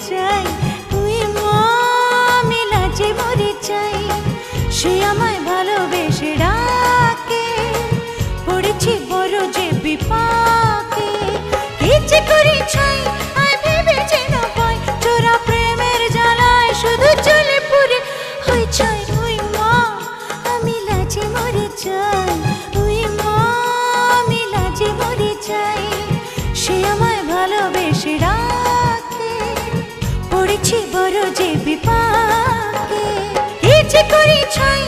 চাই, তুই মা আমি লাজে মরে চাই। সে আমায় ভালোবেসে ডাকে, পড়েছি বড় যে বিপাকে। কি যে করি ছাই আয় ভেবে যেন পাই, চোরা প্রেমের জ্বালায় শুধু চলে পুরে হই চাই। তুই মা আমি লাজে মরে চাই, তুই মা আমি লাজে মরে চাই। সে আমায় ভালোবেসে ডাকে, পড়েছি বড় যে বিপাকে। কি যে করি ছাই